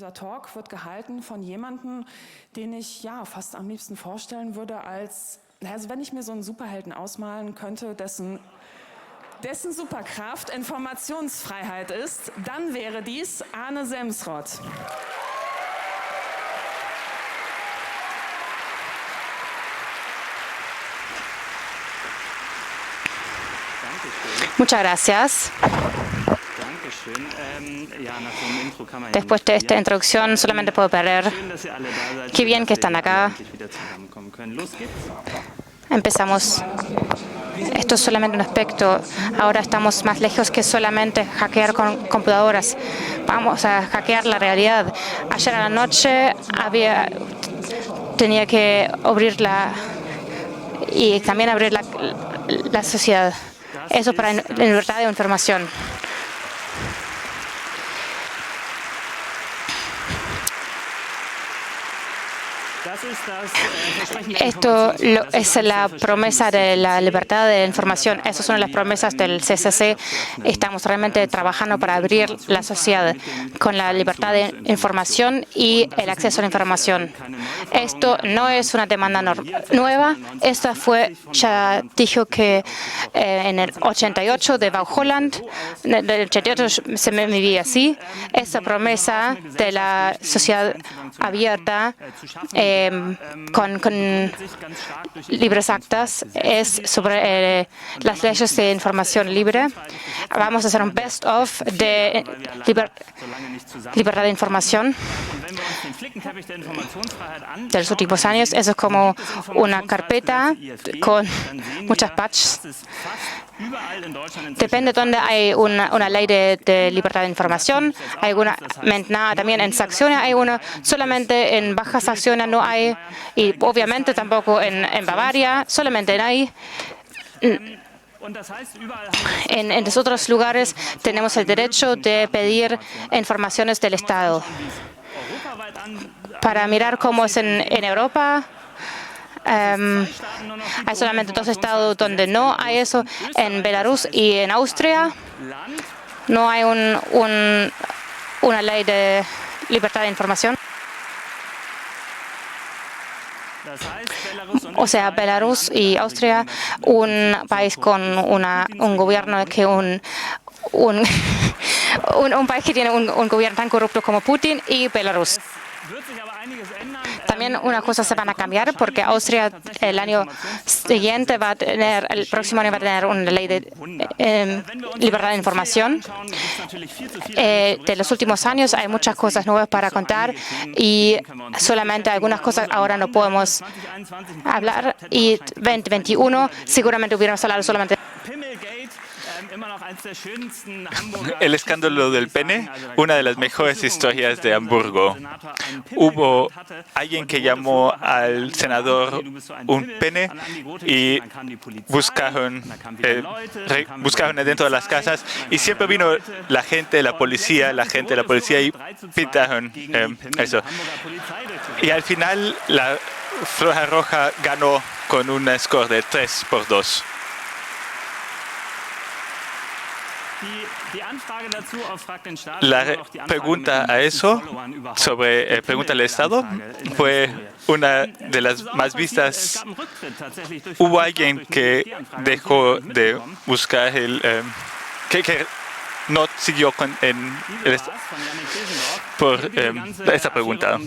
Dieser Talk wird gehalten von jemandem, den ich ja fast am liebsten vorstellen würde als, also wenn ich mir so einen Superhelden ausmalen könnte, dessen Superkraft Informationsfreiheit ist, dann wäre dies Arne Semsrott. Muchas gracias. Después de esta introducción solamente puedo perder. Qué bien que están acá. Empezamos. Esto es solamente un aspecto. Ahora estamos más lejos que solamente hackear con computadoras. Vamos a hackear la realidad. Ayer a la noche tenía que abrirla y también abrir la sociedad. Eso para la libertad de información. Esto es la promesa de la libertad de información. Esas son las promesas del CCC. Estamos realmente trabajando para abrir la sociedad con la libertad de información y el acceso a la información. Esto no es una demanda nueva. Esta ya dijo que en el 88 de Van Holland, en el 88 se me vivía así. Esa promesa de la sociedad abierta con libres actas es sobre las leyes de información libre. Vamos a hacer un best of de libertad de información de los últimos años. Eso es como una carpeta con muchas patches. Depende de dónde hay una ley de libertad de información. Hay alguna, también en Saxonia hay una, solamente en Baja Saxonia no hay, y obviamente tampoco en Bavaria, solamente en ahí. En los otros lugares tenemos el derecho de pedir informaciones del Estado. Para mirar cómo es en Europa, hay solamente 2 estados donde no hay eso. En Belarus y en Austria no hay una ley de libertad de información. O sea, Belarus y Austria, un país con un gobierno que un país que tiene un gobierno tan corrupto como Putin, y Belarus. También unas cosas se van a cambiar porque Austria el año siguiente el próximo año va a tener una ley de libertad de información. De los últimos años hay muchas cosas nuevas para contar y solamente algunas cosas ahora no podemos hablar. Y 2021 seguramente hubiéramos hablado solamente. El escándalo del pene, una de las mejores historias de Hamburgo. Hubo alguien que llamó al senador un pene y buscaron dentro de las casas y siempre vino la gente de la policía y pintaron eso. Y al final la Floja Roja ganó con un score de 3-2. La pregunta a eso, sobre pregunta al Estado, fue una de las más vistas. Hubo alguien que dejó de buscar que no siguió por esta pregunta.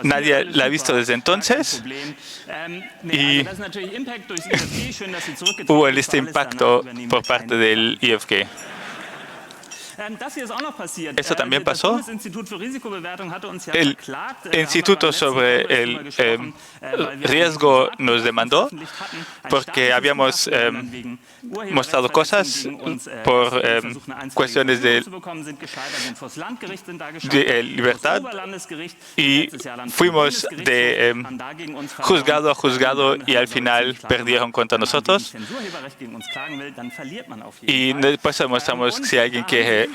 Nadie la ha visto desde entonces y hubo este impacto por parte del IFG. Eso también pasó. El Instituto sobre el Riesgo nos demandó porque habíamos mostrado cosas por cuestiones de libertad y fuimos de juzgado a juzgado y al final perdieron contra nosotros. Y después demostramos que si alguien quiere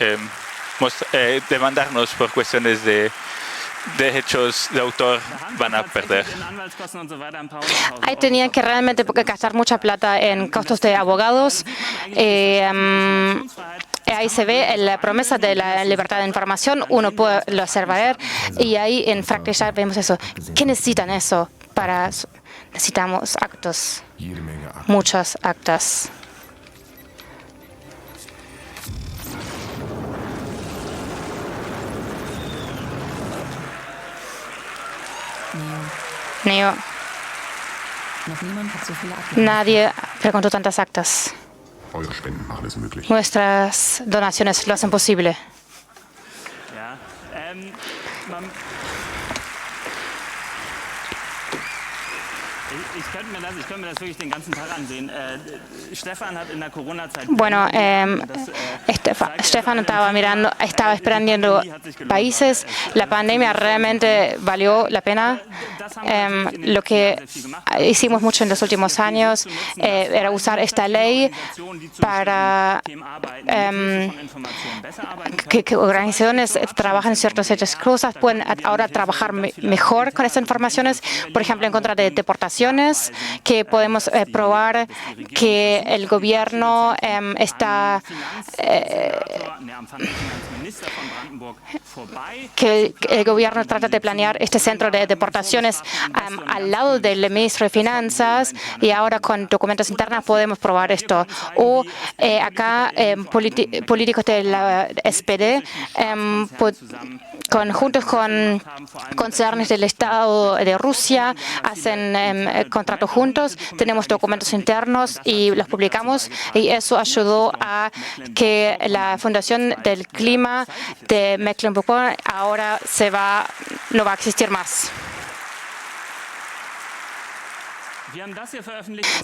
demandarnos por cuestiones de derechos de autor van a perder. Ahí tenían que realmente gastar mucha plata en costos de abogados. Ahí se ve la promesa de la libertad de información, uno puede lo observar y ahí en Frankreich vemos eso. ¿Qué necesitan eso? Necesitamos actos, muchos actos. Neo. Nadie preguntó tantas actas. Nuestras donaciones lo hacen posible. Bueno, Stefan estaba esperando países. La pandemia realmente valió la pena. Lo que hicimos mucho en los últimos años era usar esta ley para que organizaciones trabajan en ciertas cosas, pueden ahora trabajar mejor con estas informaciones, por ejemplo, en contra de deportaciones, que podemos probar que el gobierno trata de planear este centro de deportaciones al lado del ministro de Finanzas, y ahora con documentos internos podemos probar esto. O acá políticos de la SPD juntos con concernes del Estado de Rusia hacen contratos juntos. Tenemos documentos internos y los publicamos, y eso ayudó a que la Fundación del Clima de Mecklenburg ahora no va a existir más.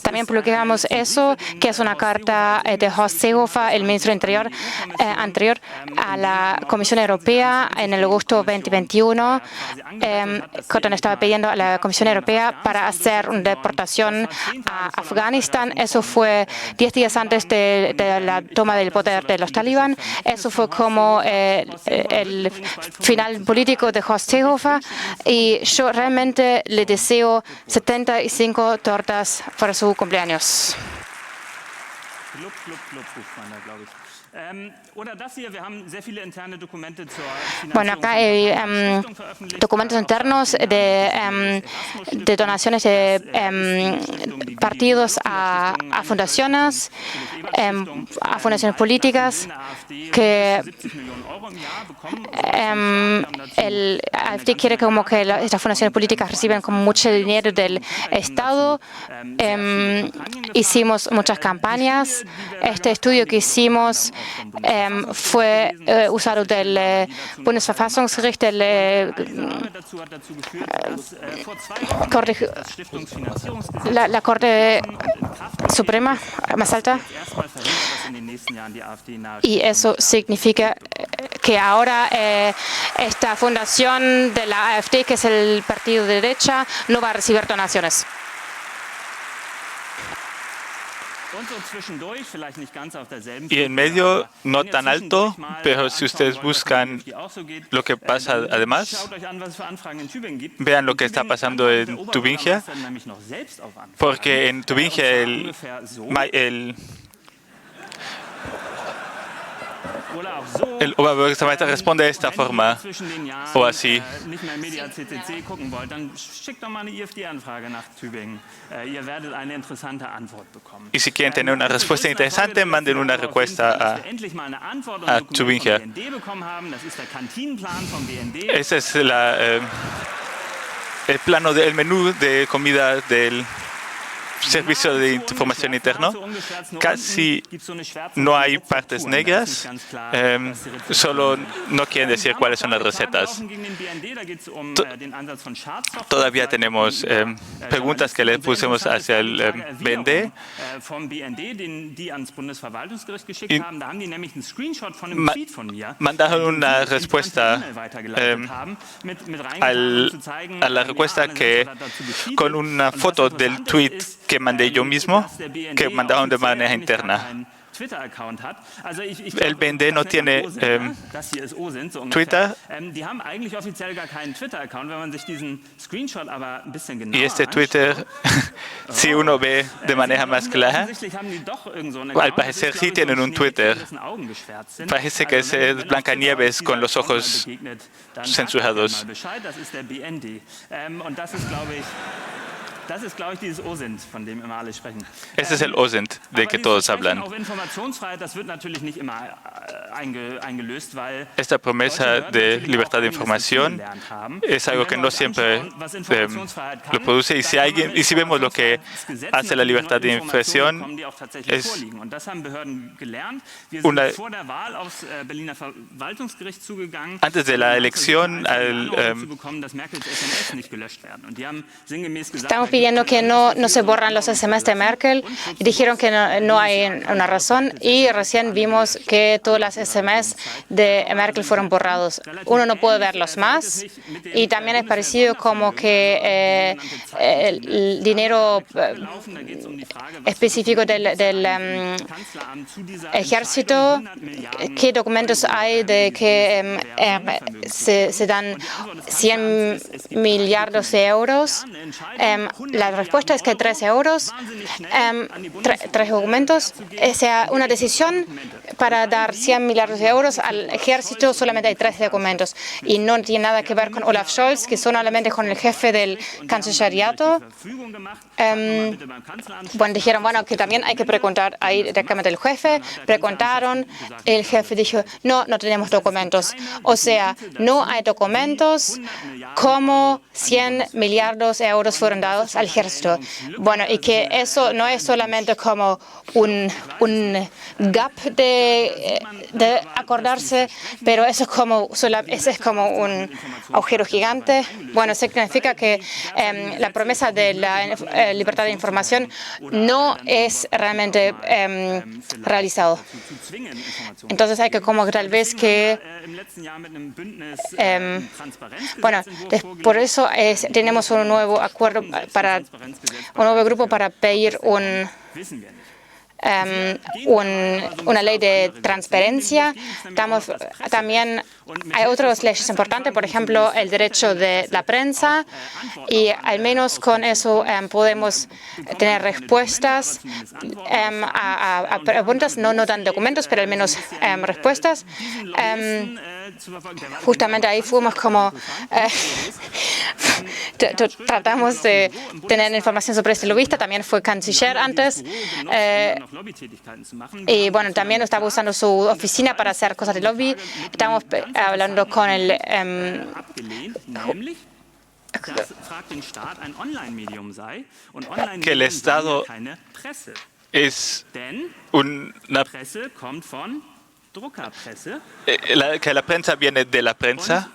También publicamos eso, que es una carta de Horst Seehofer, el ministro interior anterior a la Comisión Europea en el agosto 2021. Cotton estaba pidiendo a la Comisión Europea para hacer una deportación a Afganistán. Eso fue 10 días antes de la toma del poder de los talibán. Eso fue como el final político de Horst Seehofer, y yo realmente le deseo 75 tortas para su cumpleaños. Bueno, acá hay documentos internos de donaciones de partidos a fundaciones, a fundaciones políticas, que el AfD quiere como que estas fundaciones políticas reciben como mucho dinero del Estado. Hicimos muchas campañas. Este estudio que hicimos fue usado del Bundesverfassungsgericht, la Corte Suprema más alta, y eso significa que ahora esta fundación de la AfD, que es el partido de derecha, no va a recibir donaciones. Y en medio, no tan alto, pero si ustedes buscan lo que pasa además, vean lo que está pasando en Tübingen, porque en Tübingen el Oberbürgermeister responde de esta forma o así. Y si quieren tener una respuesta interesante, manden una respuesta a Tübingen. Ese es el plano del menú de comida del Servicio de Información Interno. Casi no hay partes negras, solo no quieren decir cuáles son las recetas. Todavía tenemos preguntas que le pusimos hacia el BND. Y mandaron una respuesta a la respuesta con una foto del tweet que mandé yo mismo, que mandaron de manera interna. El BND no tiene Twitter. Y este Twitter, si uno ve de manera más clara, al parecer sí tienen un Twitter. Parece que es Blancanieves con los ojos censurados. Ese es el OSINT de que todos hablan. Esta promesa de libertad de información es algo que no siempre lo produce. Y si vemos lo que hace la libertad de información, es antes de la elección Estamos pidiendo que no se borran los SMS de Merkel. Dijeron que no hay una razón y recién vimos que todas las SMS de Merkel fueron borrados. Uno no puede verlos más y también es parecido como que el dinero específico del ejército, ¿qué documentos hay de que se dan 100 millardos de euros? La respuesta es que 3 euros, 3 documentos, sea una decisión para dar 100 millardos de euros al ejército, solamente hay 3 documentos y no tiene nada que ver con Olaf Scholz, que solamente con el jefe del cancilleríato. Bueno, dijeron, bueno, que también hay que preguntar ahí directamente al jefe. Preguntaron, el jefe dijo, no tenemos documentos. O sea, no hay documentos como 100 millardos de euros fueron dados al ejército. Bueno, y que eso no es solamente como un gap de acordarse, pero eso es como un agujero gigante. Bueno, significa que la promesa de la libertad de información no es realmente realizado. Entonces hay que como tal vez que bueno, por eso tenemos un nuevo acuerdo un nuevo grupo para pedir una ley de transparencia. También hay otras leyes importantes, por ejemplo, el derecho de la prensa, y al menos con eso podemos tener respuestas a preguntas, no dan documentos, pero al menos respuestas. Justamente ahí fuimos como tratamos de tener información sobre este lobista, también fue canciller antes, y bueno, también estaba usando su oficina para hacer cosas de lobby. Estamos hablando con el que el Estado es una que la prensa viene de la prensa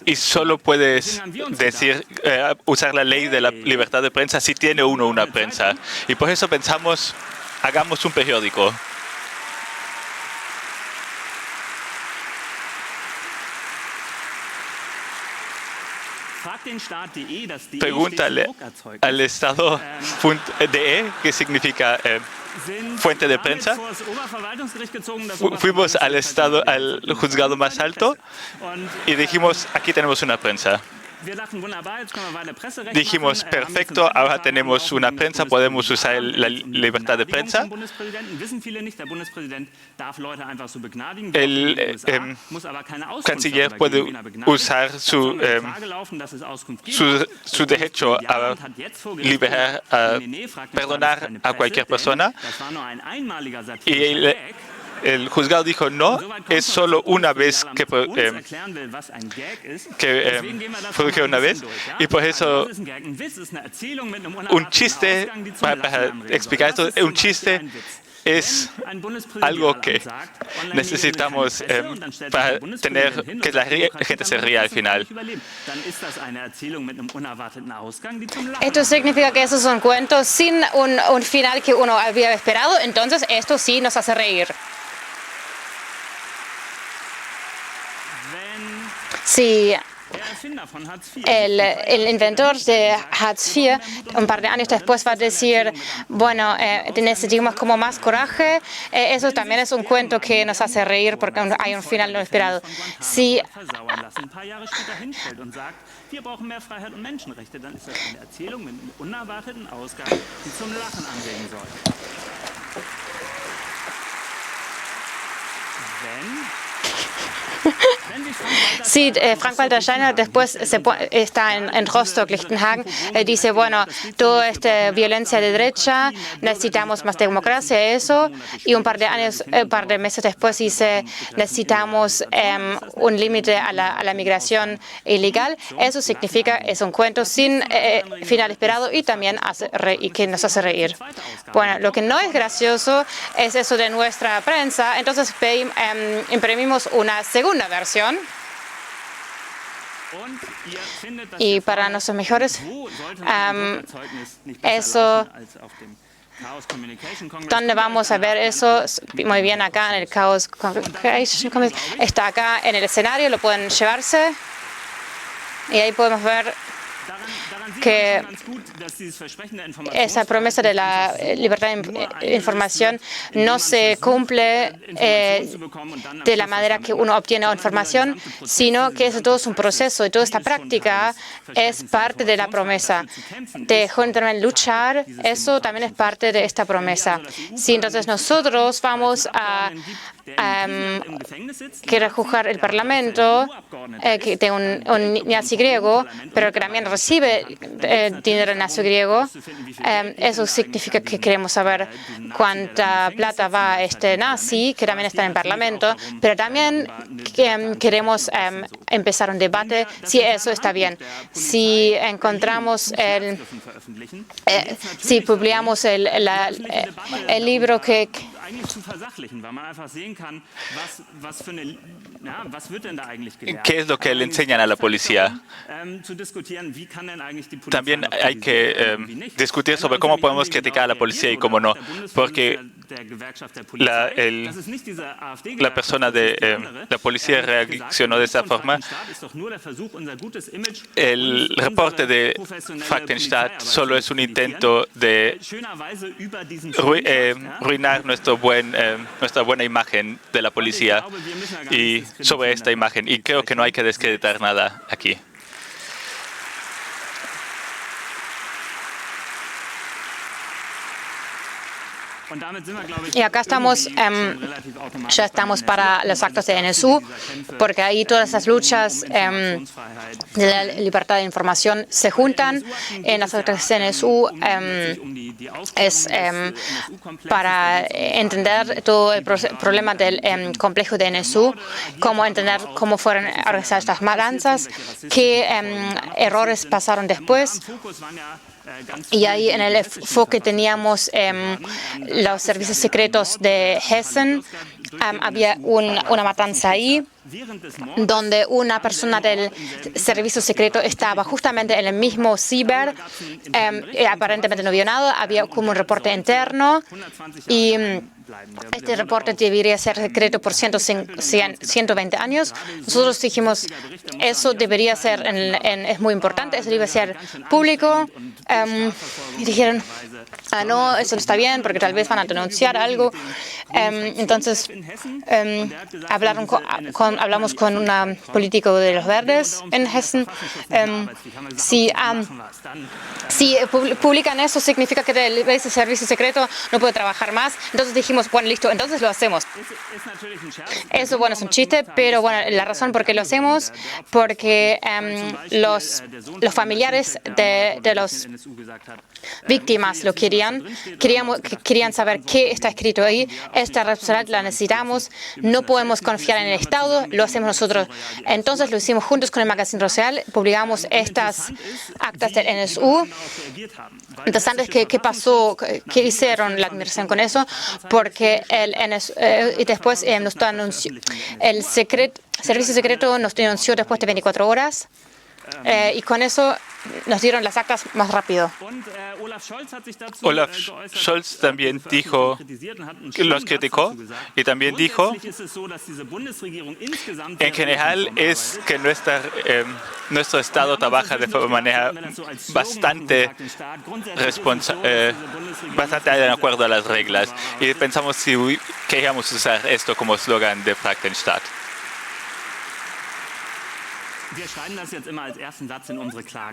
y solo puedes decir usar la ley de la libertad de prensa si tiene uno una prensa, y por eso pensamos, hagamos un periódico. Pregúntale al Estado.de, que significa fuente de prensa. Fuimos al juzgado más alto y dijimos, aquí tenemos una prensa. Dijimos, perfecto, ahora tenemos una prensa, podemos usar la libertad de prensa. El canciller puede usar su derecho a liberar, a perdonar a cualquier persona. Y el juzgado dijo, no, es solo una vez que produje una vez, y por eso un chiste, para explicar esto, un chiste es algo que necesitamos para tener que la gente se ría al final. Esto significa que esos son cuentos sin un final que uno había esperado, entonces esto sí nos hace reír. Si el inventor de Hartz IV, un par de años después, va a decir, bueno, necesitamos como más coraje. Eso también es un cuento que nos hace reír porque hay un final no esperado. Si wir brauchen mehr Freiheit und Menschenrechte, dann ist das eine Erzählung mit einem unerwarteten Ausgang, die zum Lachen anregen soll. Sí, Frank-Walter Steinmeier después está en Rostock, Liechtenhagen, dice, bueno, toda esta violencia de derecha, necesitamos más democracia, eso, y un par de meses después dice, necesitamos un límite a la migración ilegal. Eso significa, es un cuento sin final esperado y también que nos hace reír. Bueno, lo que no es gracioso es eso de nuestra prensa, entonces imprimimos una segunda versión. Y para nuestros mejores, eso, ¿dónde vamos a ver eso? Muy bien, acá en el Chaos Communication Committee. Está acá en el escenario, lo pueden llevarse. Y ahí podemos ver que esa promesa de la libertad de información no se cumple de la manera que uno obtiene información, sino que eso todo es un proceso y toda esta práctica es parte de la promesa. De también luchar, eso también es parte de esta promesa. Si entonces nosotros vamos a quiere juzgar el Parlamento de un nazi griego, pero que también recibe dinero nazi griego. Eso significa que queremos saber cuánta plata va a este nazi, que también está en el Parlamento, pero también queremos empezar un debate si eso está bien. Si encontramos si publicamos el libro que ¿qué es lo que le enseñan a la policía? También hay que discutir sobre cómo podemos criticar a la policía y cómo no, porque la persona de la policía reaccionó de esa forma. El reporte de Frankenstadt solo es un intento de arruinar nuestra buena imagen de la policía y sobre esta imagen. Y creo que no hay que descreditar nada aquí. Y acá estamos, ya estamos para los actos de NSU, porque ahí todas esas luchas de la libertad de información se juntan. En las actos de NSU es para entender todo el problema del complejo de NSU, cómo entender cómo fueron organizadas estas matanzas, qué errores pasaron después. Y ahí en el enfoque teníamos los servicios secretos de Hessen. Había una matanza ahí, donde una persona del servicio secreto estaba justamente en el mismo ciber, aparentemente no vio nada, había como un reporte interno y este reporte debería ser secreto por 120 años. Nosotros dijimos, eso debería ser, es muy importante, eso debe ser público. Y dijeron, no, eso no está bien porque tal vez van a denunciar algo. Entonces, hablamos con un político de los Verdes en Hessen. Si publican eso, significa que ese servicio secreto no puede trabajar más. Entonces dijimos, bueno, listo, entonces lo hacemos. Eso, bueno, es un chiste, pero bueno, la razón por qué lo hacemos, porque los familiares de los víctimas lo querían saber qué está escrito ahí. Esta responsabilidad la necesitamos, no podemos confiar en el Estado, lo hacemos nosotros. Entonces lo hicimos juntos con el Magazine Social, publicamos estas actas del NSU. Interesante es qué pasó, qué hicieron la administración con eso, porque el NSU, y después el servicio secreto nos denunció después de 24 horas. y con eso nos dieron las actas más rápido. Olaf Scholz también dijo, los criticó y también dijo, en general es que nuestro Estado trabaja de manera bastante de acuerdo a las reglas y pensamos si queríamos usar esto como eslogan de Frackenstadt.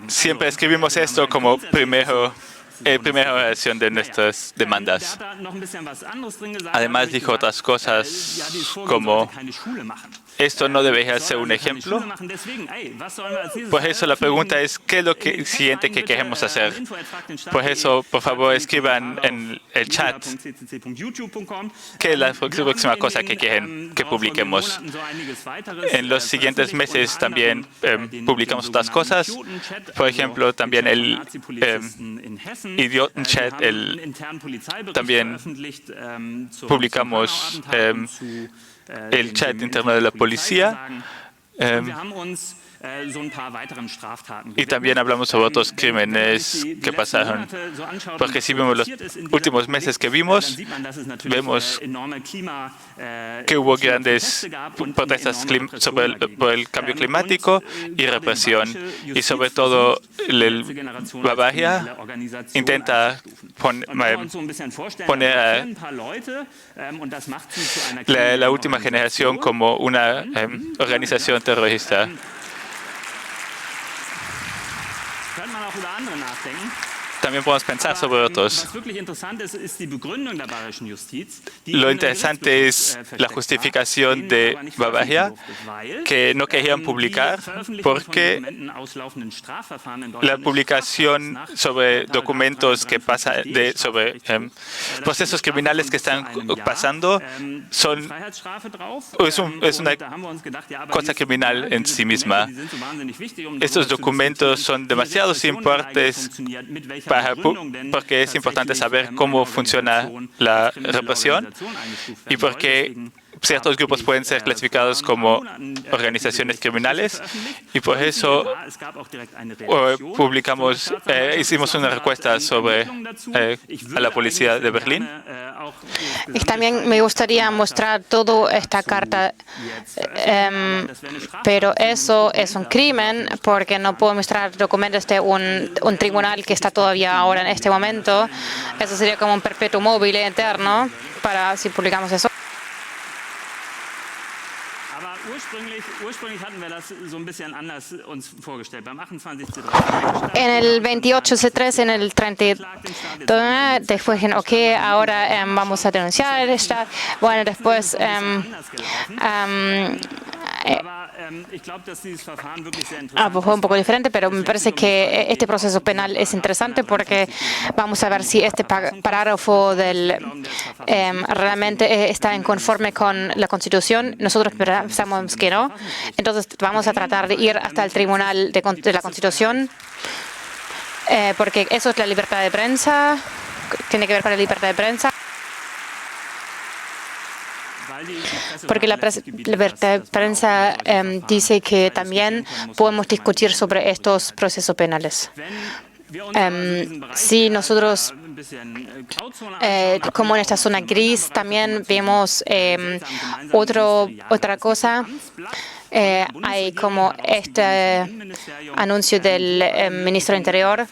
Siempre escribimos esto como primera oración de nuestras demandas. Además dijo otras cosas como esto no debería ser un ejemplo. Por eso la pregunta es ¿qué es lo siguiente que queremos hacer? Por eso, por favor, escriban en el chat qué es la próxima cosa que quieren que publiquemos. En los siguientes meses también publicamos otras cosas. Por ejemplo, también el Idiotenchat, también publicamos el chat interno de la policía. Y también hablamos sobre otros crímenes que pasaron. Porque si vemos los últimos meses que vemos que hubo grandes protestas por el cambio climático y represión. Y sobre todo, Bavaria intenta poner a la última generación como una organización terrorista. También podemos pensar sobre otros. Lo interesante es la justificación de Bavaria, que no querían publicar porque la publicación sobre documentos que pasan, sobre procesos criminales que están pasando, es una cosa criminal en sí misma. Estos documentos son demasiado importantes porque es importante saber cómo funciona la represión y porque ciertos grupos pueden ser clasificados como organizaciones criminales y por eso hicimos una encuesta a la policía de Berlín. Y también me gustaría mostrar toda esta carta, pero eso es un crimen porque no puedo mostrar documentos de un tribunal que está todavía ahora en este momento. Eso sería como un perpetuo móvil eterno para si publicamos eso. En el 28C3, en el 32, después dijeron, ok, ahora vamos a denunciar el Estado. Bueno, después fue un poco diferente, pero me parece que este proceso penal es interesante porque vamos a ver si este parágrafo realmente está en conforme con la Constitución. Nosotros pensamos que no. Entonces vamos a tratar de ir hasta el Tribunal de la Constitución porque eso es la libertad de prensa, tiene que ver con la libertad de prensa. Porque la libertad de prensa dice que también podemos discutir sobre estos procesos penales. Si nosotros, como en esta zona gris, también vemos otra cosa. Hay como este anuncio del ministro del Interior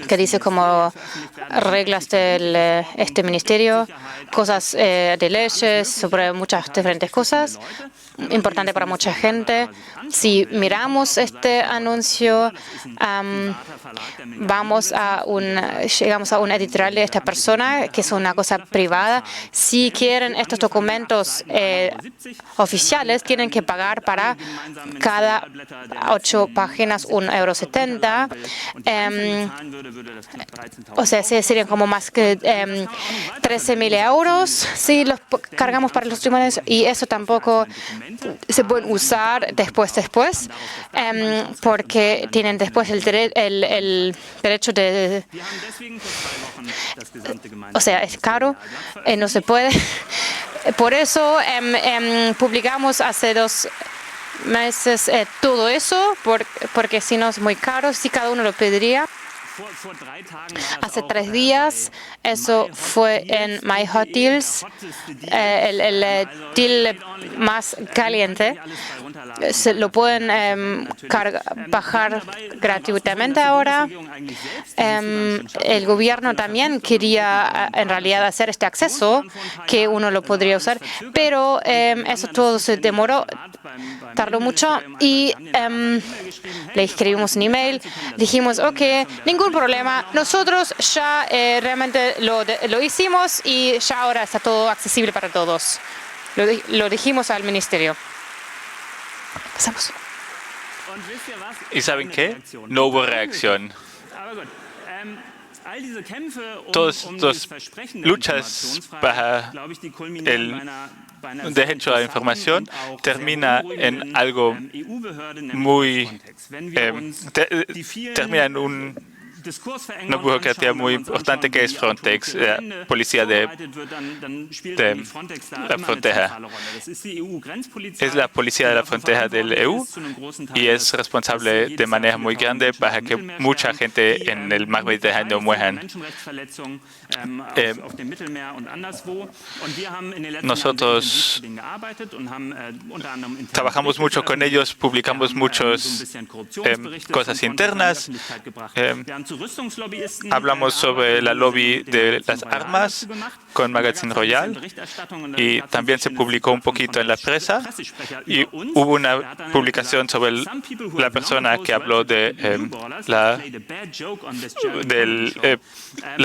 que dice como reglas de este ministerio, cosas de leyes, sobre muchas diferentes cosas, importante para mucha gente. Si miramos este anuncio, llegamos a un editorial de esta persona, que es una cosa privada. Si quieren estos documentos oficiales, tienen que pagar para cada 8 páginas €1,70. O sea, serían como más que 13.000 euros si los cargamos para los tribunales, y eso tampoco se pueden usar después, porque tienen después el derecho de... O sea, es caro, no se puede. Por eso publicamos hace meses todo eso, porque si no es muy caro, si cada uno lo pediría. Hace 3 días, eso fue en My Hotels, el hotel más caliente. Se lo pueden bajar gratuitamente ahora. El gobierno también quería en realidad hacer este acceso, que uno lo podría usar, pero eso todo se demoró, tardó mucho y le escribimos un email, dijimos, ok, ningún problema, nosotros ya realmente lo hicimos y ya ahora está todo accesible para todos. Lo dijimos al ministerio. Pasamos. ¿Y saben qué? No hubo reacción. Todas las luchas para el derecho a la información termina en algo muy termina en una burocracia muy importante que es Frontex, la policía de la frontera. Es la policía de la frontera del EU y es responsable de manera muy grande para que mucha gente en el mar Mediterráneo mueran. Nosotros trabajamos mucho con ellos, publicamos muchas cosas internas. Hablamos sobre la lobby de las armas con Magazine Royal y también se publicó un poquito en la prensa y hubo una publicación sobre la persona que habló de la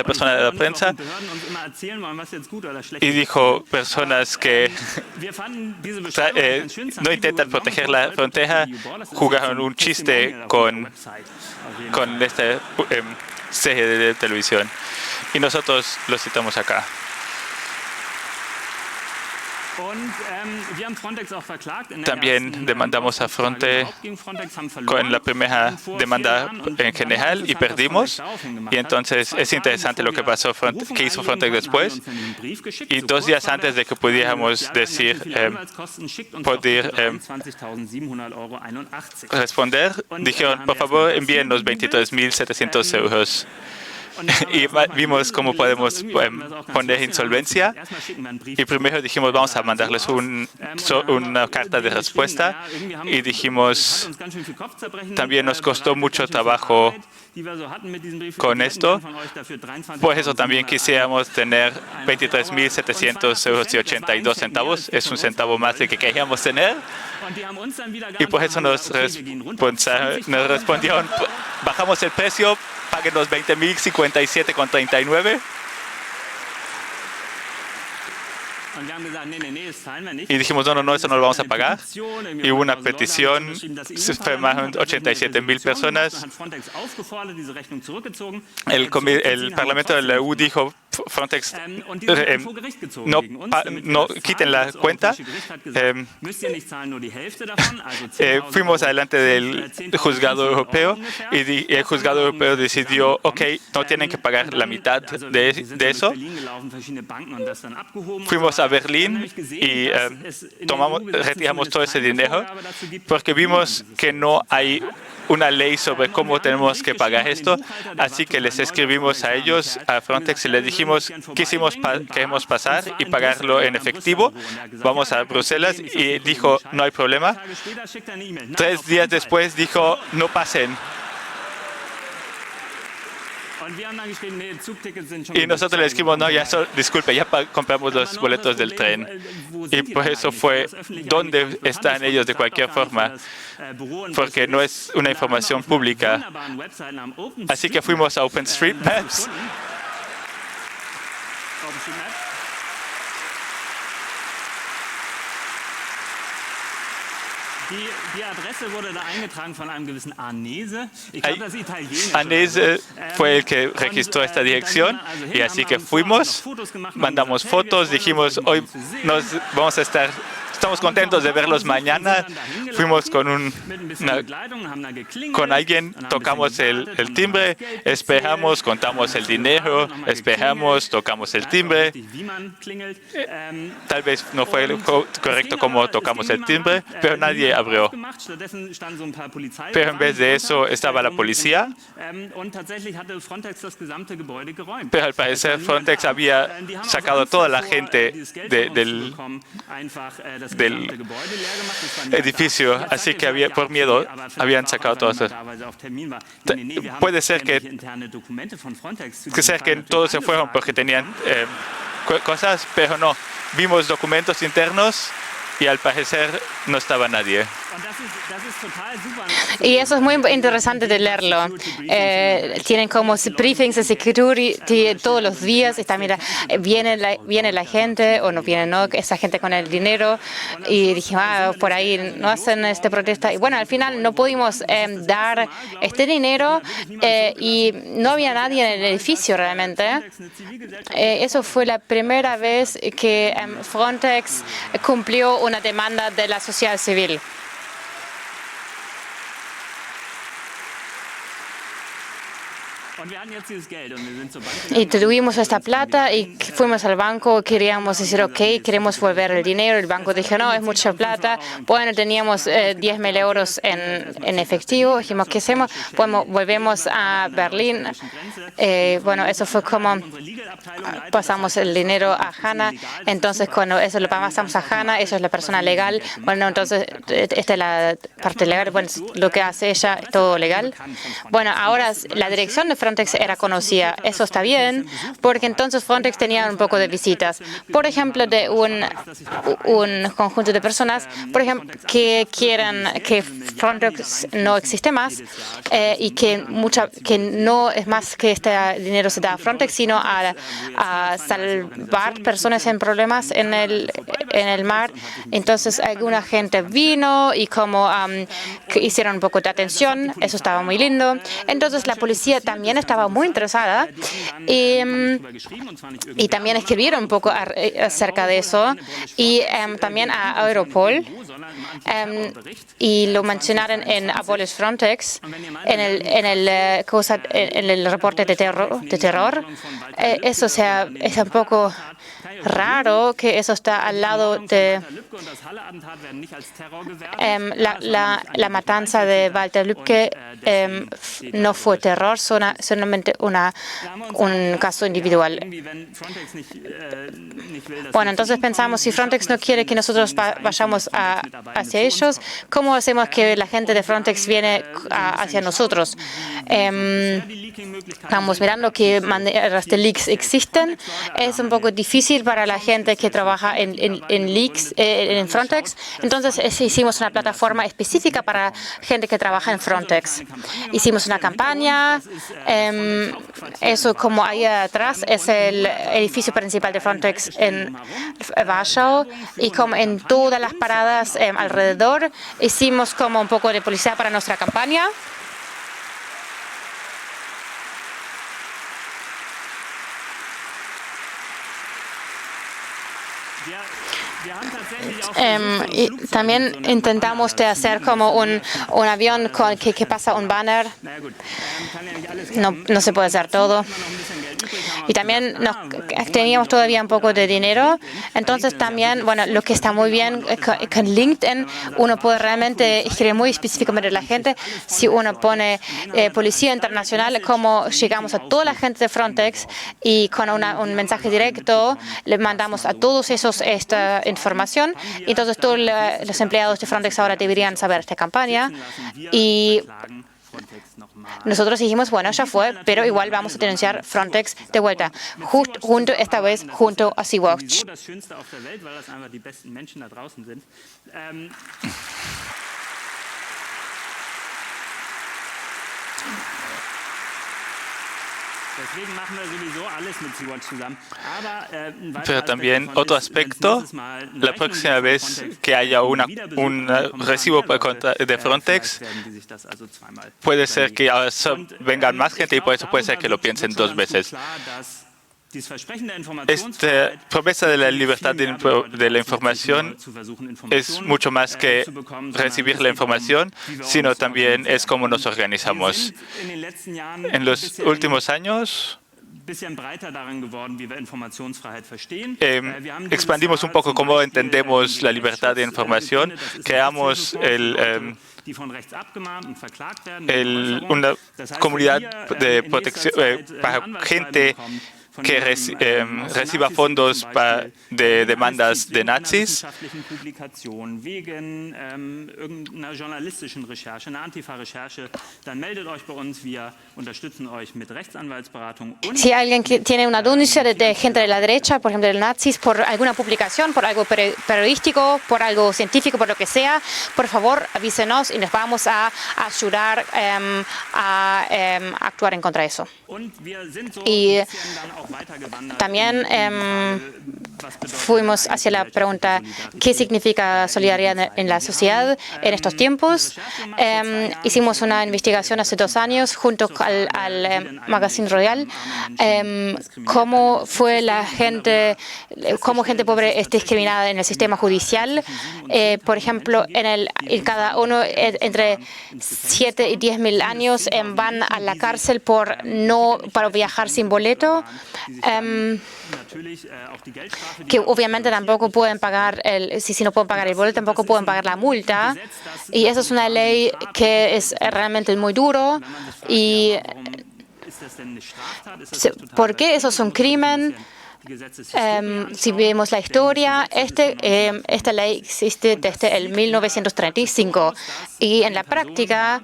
persona de la prensa y dijo personas que no intentan proteger la frontera jugaron un chiste con esta serie de televisión y nosotros lo citamos acá. También demandamos a Frontex con la primera demanda en general y perdimos. Y entonces es interesante lo que pasó, que hizo Frontex después. Y 2 días antes de que pudiéramos responder, dijeron, por favor, envíennos 23.700 euros. Y vimos cómo podemos poner insolvencia. Y primero dijimos, vamos a mandarles una carta de respuesta. Y dijimos, también nos costó mucho trabajo con esto. Por eso también quisiéramos tener 23.700 euros y 82 centavos. Es un centavo más de que queríamos tener. Y por eso nos respondieron, bajamos el precio, páguenos 20.057,39. Y dijimos, no, eso no lo vamos a pagar. Y hubo una petición, se firmaron 87.000 personas. El Parlamento de la EU dijo, Frontex, no quiten la cuenta. Fuimos adelante del juzgado europeo y el juzgado europeo decidió, ok, no tienen que pagar la mitad de eso. Fuimos a Berlín y retiramos todo ese dinero porque vimos que no hay una ley sobre cómo tenemos que pagar esto, así que les escribimos a ellos, a Frontex, y les dijimos, queremos pasar y pagarlo en efectivo, vamos a Bruselas, y dijo, no hay problema. 3 días después dijo, no pasen. Y nosotros le dijimos, no, disculpe, ya compramos los boletos del tren. Y por eso fue, ¿dónde están ellos de cualquier forma? Porque no es una información pública. Así que fuimos a OpenStreetMaps. Arnese fue el que registró esta dirección y así que fuimos, mandamos fotos, dijimos, hoy vamos a estar estamos contentos de verlos mañana. Fuimos con alguien, tocamos el timbre, esperamos, contamos el dinero, esperamos, tocamos el timbre. Tal vez no fue correcto como tocamos el timbre, pero nadie abrió. Pero en vez de eso estaba la policía. Pero al parecer Frontex había sacado a toda la gente del edificio, así que por miedo habían sacado todo eso. Puede ser que todos se fueron porque tenían cosas, pero no. Vimos documentos internos y al parecer no estaba nadie. Y eso es muy interesante de leerlo. Tienen como briefings de security todos los días. Está, mira, viene la gente o no viene, ¿no? Esa gente con el dinero. Y dijimos, por ahí no hacen protesta. Y bueno, al final no pudimos dar este dinero y no había nadie en el edificio realmente. Eso fue la primera vez que Frontex cumplió una demanda de la sociedad civil. Y tuvimos esta plata y fuimos al banco, queríamos decir, ok, queremos volver el dinero. El banco dijo, no, es mucha plata. Bueno, teníamos 10.000 euros en efectivo. Dijimos, ¿qué hacemos? Bueno, volvemos a Berlín. Bueno, eso fue como pasamos el dinero a Hannah. Entonces, cuando eso lo pasamos a Hannah, eso es la persona legal. Bueno, entonces, esta es la parte legal. Bueno, lo que hace ella es todo legal. Bueno, ahora la dirección de Frontex era conocida. Eso está bien, porque entonces Frontex tenía un poco de visitas. Por ejemplo, de un conjunto de personas, por ejemplo, que quieren que Frontex no existe más y que no es más que este dinero se da a Frontex, sino a salvar personas en problemas en el mar. Entonces, alguna gente vino y como que hicieron un poco de atención. Eso estaba muy lindo. Entonces, la policía también estaba muy interesada y también escribieron un poco acerca de eso y también a Europol y lo mencionaron en Abolish Frontex en el reporte de terror. Eso es un poco raro que eso está al lado de la matanza de Walter Lübcke. No fue terror, solamente un caso individual. Bueno, entonces pensamos, si Frontex no quiere que nosotros vayamos hacia ellos, ¿cómo hacemos que la gente de Frontex viene hacia nosotros? Estamos mirando qué maneras de leaks existen. Es un poco difícil para la gente que trabaja en leaks en Frontex. Entonces hicimos una plataforma específica para gente que trabaja en Frontex. Hicimos una campaña. Eso, como ahí atrás, es el edificio principal de Frontex en Warschau. Y como en todas las paradas alrededor, hicimos como un poco de publicidad para nuestra campaña. Y también intentamos de hacer como un avión que pasa un banner. No se puede hacer todo. Y también teníamos todavía un poco de dinero. Entonces también, bueno, lo que está muy bien con LinkedIn, uno puede realmente escribir muy específicamente a la gente. Si uno pone Policía Internacional, como llegamos a toda la gente de Frontex y con un mensaje directo le mandamos a todos esos esta información. Entonces todos los empleados de Frontex ahora deberían saber esta campaña. Y nosotros dijimos, bueno, ya fue, pero igual vamos a denunciar Frontex de vuelta, esta vez junto a Sea-Watch. Pero también otro aspecto, la próxima vez que haya un recibo de Frontex, puede ser que ahora vengan más gente y por eso puede ser que lo piensen dos veces. Esta promesa de la libertad de la información es mucho más que recibir la información, sino también es cómo nos organizamos. En los últimos años expandimos un poco cómo entendemos la libertad de información. Creamos una comunidad de protección para gente que reciba fondos de demandas de nazis. Si alguien tiene una denuncia de gente de la derecha, por ejemplo, de nazis, por alguna publicación, por algo periodístico, por algo científico, por lo que sea, por favor avísenos y nos vamos a ayudar a actuar en contra de eso. Y también fuimos hacia la pregunta, ¿qué significa solidaridad en la sociedad en estos tiempos? Hicimos una investigación hace 2 años junto al Magazine Royal, cómo fue la gente, cómo gente pobre es discriminada en el sistema judicial. Por ejemplo, en cada uno entre 7 y 10.000 años van a la cárcel para viajar sin boleto. Que obviamente tampoco pueden pagar, si no pueden pagar el boleto, tampoco pueden pagar la multa. Y esa es una ley que es realmente muy duro. Y ¿por qué eso es un crimen? Si vemos la historia, esta ley existe desde el 1935 y en la práctica,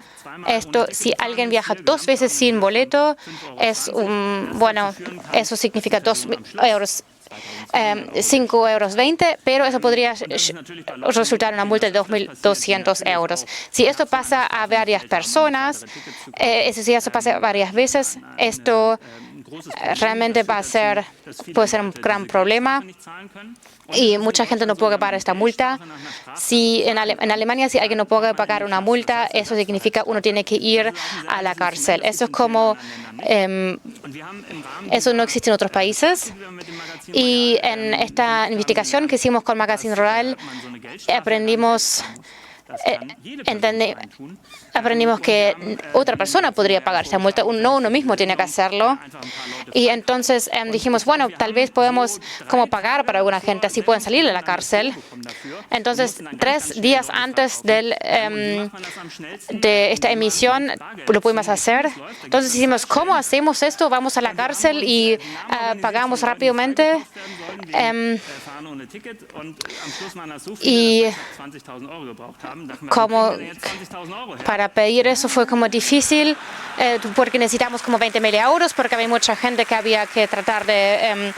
si alguien viaja 2 veces sin boleto, eso significa 2 euros. 5,20 euros, pero eso podría resultar en una multa de 2.200 euros. Si esto pasa a varias personas, si eso pasa varias veces, esto realmente puede ser un gran problema y mucha gente no puede pagar esta multa. Si en Alemania, si alguien no puede pagar una multa, eso significa uno tiene que ir a la cárcel. Eso es como eso no existe en otros países. Y en esta investigación que hicimos con Magazine Royal, aprendimos que otra persona podría pagar esa multa, no uno mismo tiene que hacerlo. Y entonces dijimos, bueno, tal vez podemos como pagar para alguna gente, así pueden salir de la cárcel. Entonces, 3 días antes de esta emisión lo pudimos hacer. Entonces dijimos, ¿cómo hacemos esto? Vamos a la cárcel y pagamos rápidamente. Y como para pedir eso fue como difícil porque necesitamos como 20.000 euros porque había mucha gente que había que tratar de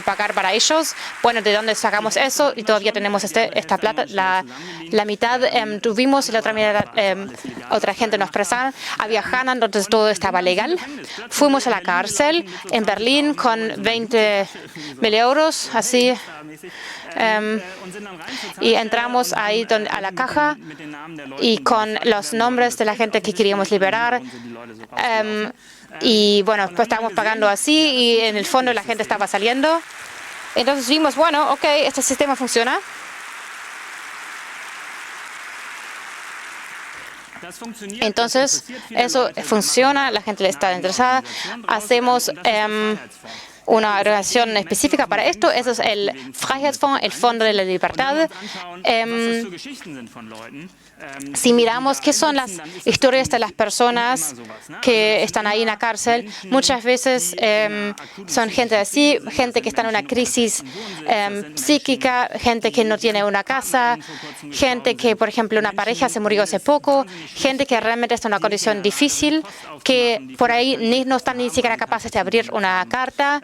pagar para ellos. Bueno, ¿de dónde sacamos eso? Y todavía tenemos esta plata. La mitad tuvimos y la otra mitad otra gente nos prestaron a viajar, entonces todo estaba legal. Fuimos a la cárcel en Berlín con 20.000 euros, así. Y entramos ahí a la caja y con los nombres de la gente que queríamos liberar. Y bueno, pues estábamos pagando así y en el fondo la gente estaba saliendo. Entonces vimos, bueno, ok, este sistema funciona. Entonces eso funciona, la gente está interesada. Hacemos una organización específica para esto. Eso es el Freiheitsfonds, el Fondo de la Libertad. Si miramos qué son las historias de las personas que están ahí en la cárcel, muchas veces son gente así, gente que está en una crisis psíquica, gente que no tiene una casa, gente que, por ejemplo, una pareja se murió hace poco, gente que realmente está en una condición difícil, que por ahí no están ni siquiera capaces de abrir una carta.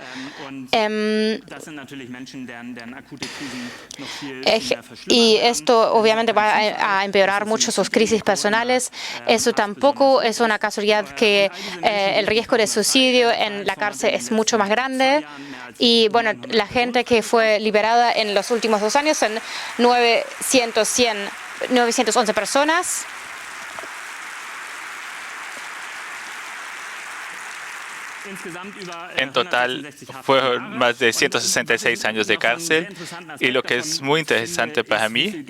Y esto obviamente va a empeorar mucho sus crisis personales. Eso tampoco es una casualidad que el riesgo de suicidio en la cárcel es mucho más grande. Y bueno, la gente que fue liberada en los últimos 2 años son 911 personas. En total fueron más de 166 años de cárcel y lo que es muy interesante para mí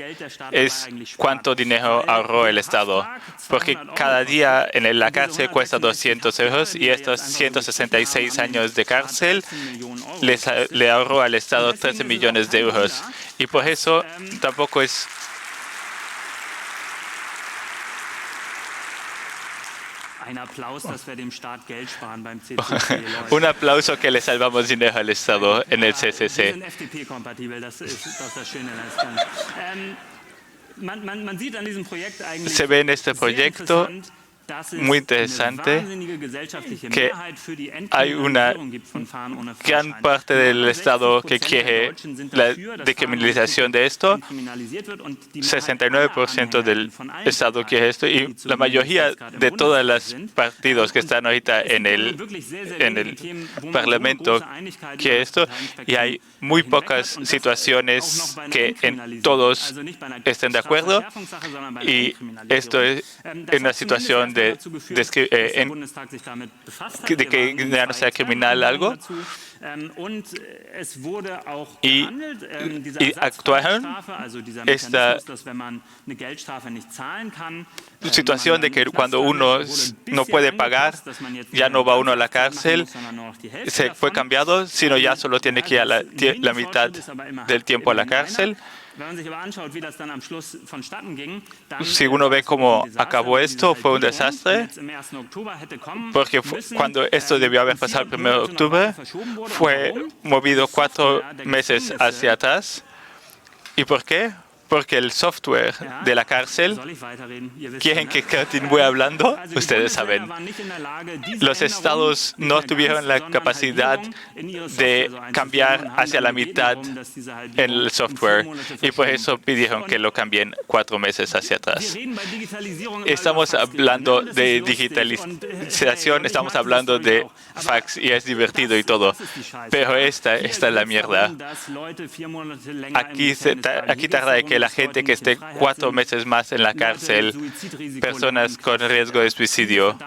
es cuánto dinero ahorró el Estado, porque cada día en la cárcel cuesta 200 euros y estos 166 años de cárcel le ahorró al Estado 13 millones de euros. Y por eso tampoco es... Un aplauso que le salvamos dinero al Estado en el CCC. Se ve en este proyecto muy interesante que hay una gran parte del Estado que quiere la decriminalización de esto. 69% del Estado quiere esto y la mayoría de todos los partidos que están ahorita en el Parlamento quiere esto y hay muy pocas situaciones que en todos estén de acuerdo y esto es en una situación de que ya no sea criminal algo y actuaron esta situación de que cuando uno no puede pagar ya no va uno a la cárcel, se fue cambiado, sino ya solo tiene que ir a la mitad del tiempo a la cárcel. Si uno ve cómo acabó esto, fue un desastre, porque cuando esto debió haber pasado el 1 de octubre, fue movido 4 meses hacia atrás. ¿Y por qué? Porque el software de la cárcel, ¿quieren que continúe hablando? Ustedes saben. Los estados no tuvieron la capacidad de cambiar hacia la mitad el software y por eso pidieron que lo cambien 4 meses hacia atrás. Estamos hablando de digitalización, estamos hablando de fax y es divertido y todo, pero esta es la mierda. Aquí tarda de que la gente que esté 4 meses más en la cárcel, personas con riesgo de suicidio,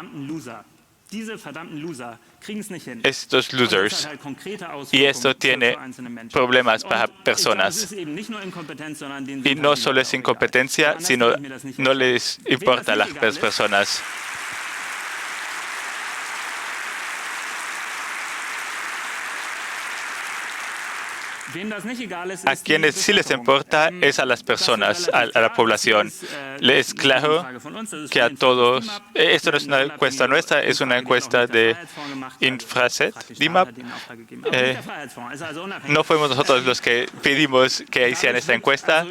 estos losers, y esto tiene problemas para personas. Y no solo es incompetencia, sino no les importa a las personas. A quienes sí les importa es a las personas, a la población. Es claro que a todos, esto no es una encuesta nuestra, es una encuesta de Infraset, DIMAP. No fuimos nosotros los que pedimos que hicieran esta encuesta.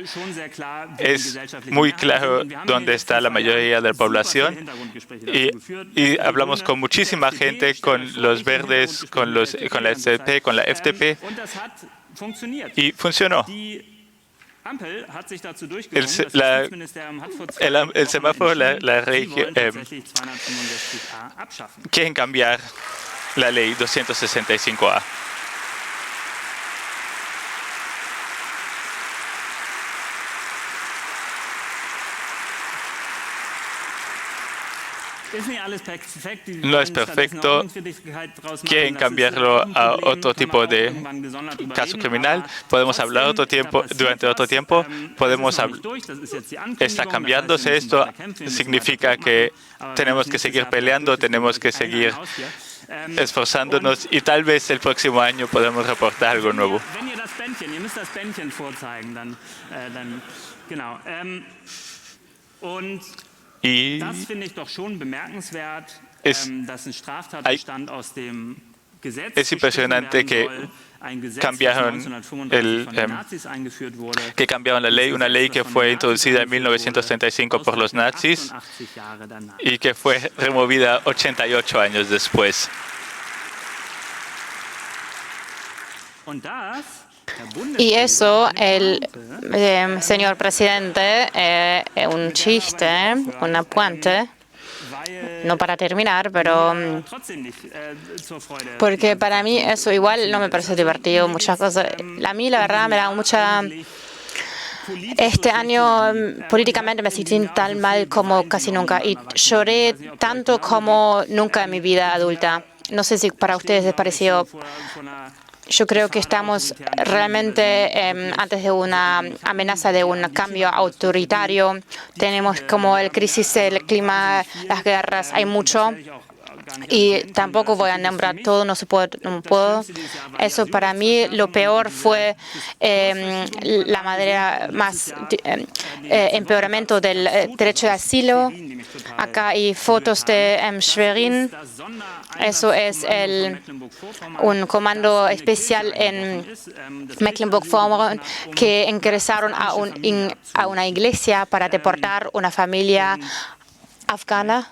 Es muy claro dónde está la mayoría de la población. Y hablamos con muchísima gente, con los verdes, con la SDP, con la FDP. Y funcionó. El semáforo, la región, quieren cambiar la ley 265A. No es perfecto, quieren cambiarlo a otro tipo de caso criminal, podemos hablar durante otro tiempo, está cambiándose esto, significa que tenemos que seguir peleando, tenemos que seguir esforzándonos y tal vez el próximo año podemos reportar algo nuevo. Y es impresionante que cambiaron la ley, una ley que fue introducida en 1935 por los nazis y que fue removida 88 años después. Y eso, el señor presidente, un chiste, una puente, no para terminar, pero porque para mí eso igual no me parece divertido, muchas cosas. A mí la verdad me da mucha... Este año políticamente me sentí tan mal como casi nunca y lloré tanto como nunca en mi vida adulta. no sé si para ustedes es parecido. Yo creo que estamos realmente antes de una amenaza de un cambio autoritario. Tenemos como el crisis del clima, las guerras, hay mucho. Y tampoco voy a nombrar todo, no puedo. Eso para mí lo peor fue la manera más empeoramiento del derecho de asilo. Acá hay fotos de Schwerin. Eso es un comando especial en Mecklenburg-Vorpommern que ingresaron a una iglesia para deportar una familia afgana.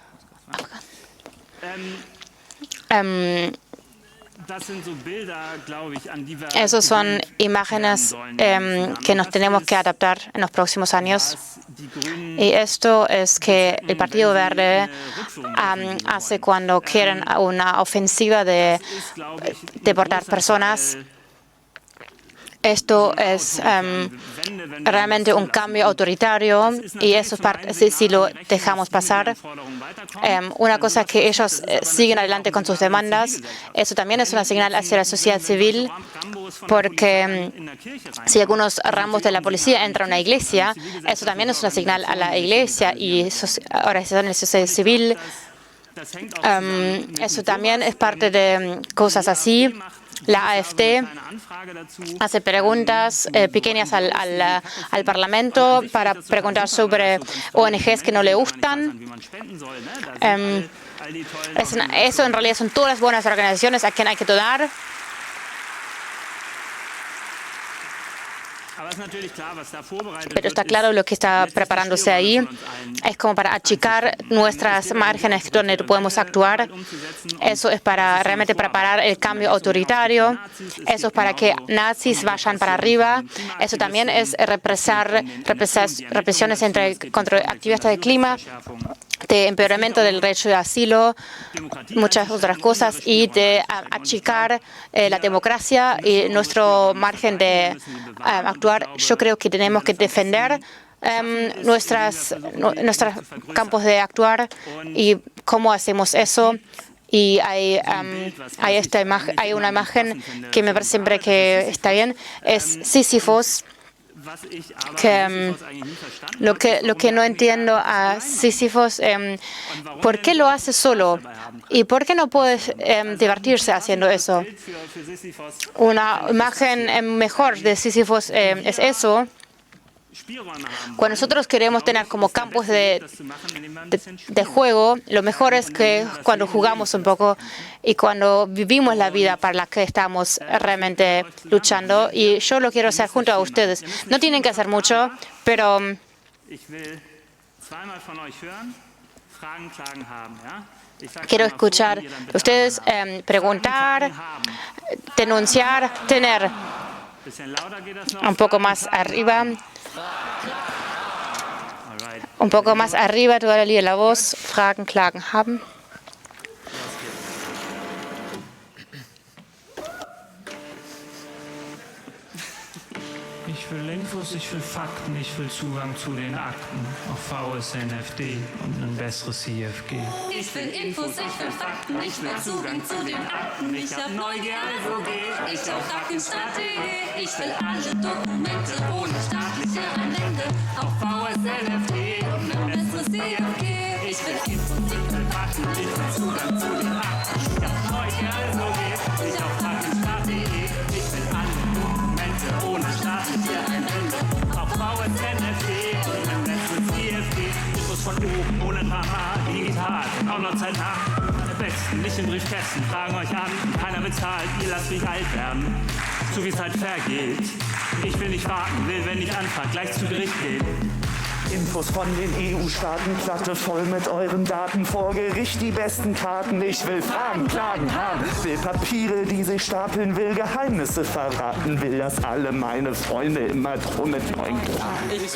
Esas son imágenes que nos tenemos que adaptar en los próximos años. Y esto es que el Partido Verde hace cuando quieren una ofensiva de deportar personas. Esto es realmente un cambio autoritario y eso es si lo dejamos pasar. Una cosa es que ellos siguen adelante con sus demandas. Eso también es una señal hacia la sociedad civil, porque si algunos ramos de la policía entran a una iglesia, eso también es una señal a la iglesia y organizaciones de la sociedad civil. Eso también es parte de cosas así. La AfD hace preguntas pequeñas al Parlamento para preguntar sobre ONGs que no le gustan. Eso en realidad son todas las buenas organizaciones a quien hay que donar. Pero está claro lo que está preparándose ahí. Es como para achicar nuestras márgenes donde podemos actuar. Eso es para realmente preparar el cambio autoritario. Eso es para que nazis vayan para arriba. Eso también es represiones contra activistas del clima, de empeoramiento del derecho de asilo, muchas otras cosas, y de achicar la democracia y nuestro margen de actuar. Yo creo que tenemos que defender nuestros campos de actuar y cómo hacemos eso. Y hay una imagen que me parece siempre que está bien, es Sísifos. Lo que no entiendo a Sísifos, ¿por qué lo hace solo? ¿Y por qué no puede divertirse haciendo eso? Una imagen mejor de Sísifos es eso. Cuando nosotros queremos tener como campos de juego, lo mejor es que cuando jugamos un poco y cuando vivimos la vida para la que estamos realmente luchando. Y yo lo quiero hacer junto a ustedes. No tienen que hacer mucho, pero quiero escuchar a ustedes preguntar, denunciar, tener un poco más arriba. Un poco más arriba, todavía la voz, Fragen, Klagen haben. Ich will Infos, ich will Fakten, ich will Zugang zu den Akten auf VSNFD und ein besseres IFG. Ich will Infos, ich will Fakten, ich will Zugang zu den Akten. Ich hab Neugier, also geh ich auf Faktenstrategie. Ich will alle Dokumente ohne staatliche Anwände auf VSNFD und ein besseres IFG. Ich will Infos, ich will Fakten, ich will Zugang zu den Akten. Ich hab Neugier, also geh ich auf Faktenstrategie. Ich will alle Dokumente ohne staatliche Anwände auf VSNFD und ein besseres IFG. Infos von oben, ohne Drama, digital, auch noch zeitnah. Am besten nicht in Briefkästen, fragen euch an, keiner bezahlt, ihr lasst mich alt werden, so wie Zeit vergeht. Ich will nicht warten, will, wenn ich anfange, gleich zu Gericht gehen. Infos von den EU-Staaten, Platte voll mit euren Daten, vor Gericht die besten Karten. Ich will Fragen, Klagen haben, will Papiere, die sich stapeln, will Geheimnisse verraten, will, dass alle meine Freunde immer drum mit neuen Klagen. Ich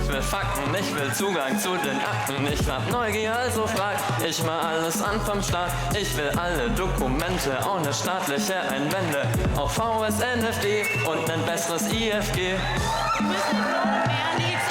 will Fakten, ich will Zugang zu den Akten. Ich hab Neugier, also frag ich mal alles an vom Staat. Ich will alle Dokumente ohne staatliche Einwände auf VSNFD und ein besseres IFG.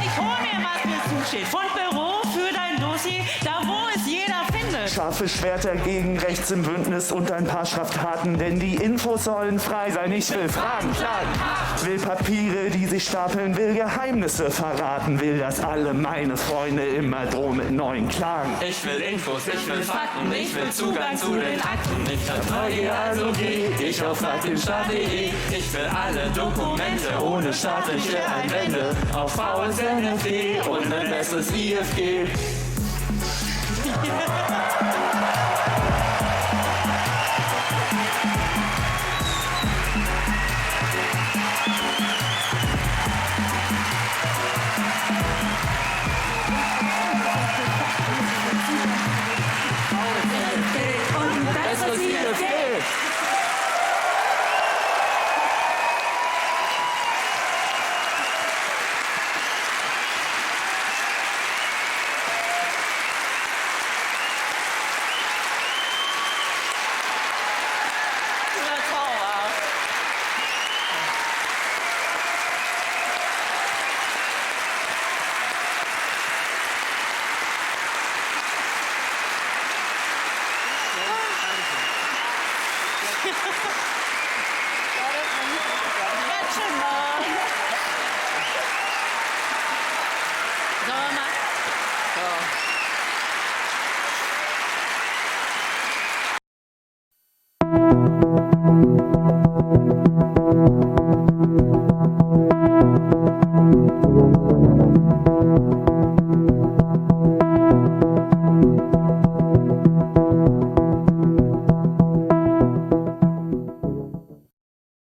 Ich hol mir was, mir zusteht. Fundbüro für dein Dossier, da wo es jeder findet. Scharfe Schwerter gegen rechts im Bündnis und ein paar Straftaten, denn die Infos sollen frei sein. Ich will Fragen klagen, will Papiere, die sich stapeln, will Geheimnisse verraten, will, dass alle meine Freunde immer drohen mit neuen Klagen. Ich will Infos, ich will Fakten, ich will Zugang zu den Akten. Ich hab Neugier, also geh ich auf faktenstaat.de. Ich will alle Dokumente ohne staatliche Einwände auf VSNFD und ein besseres IFG.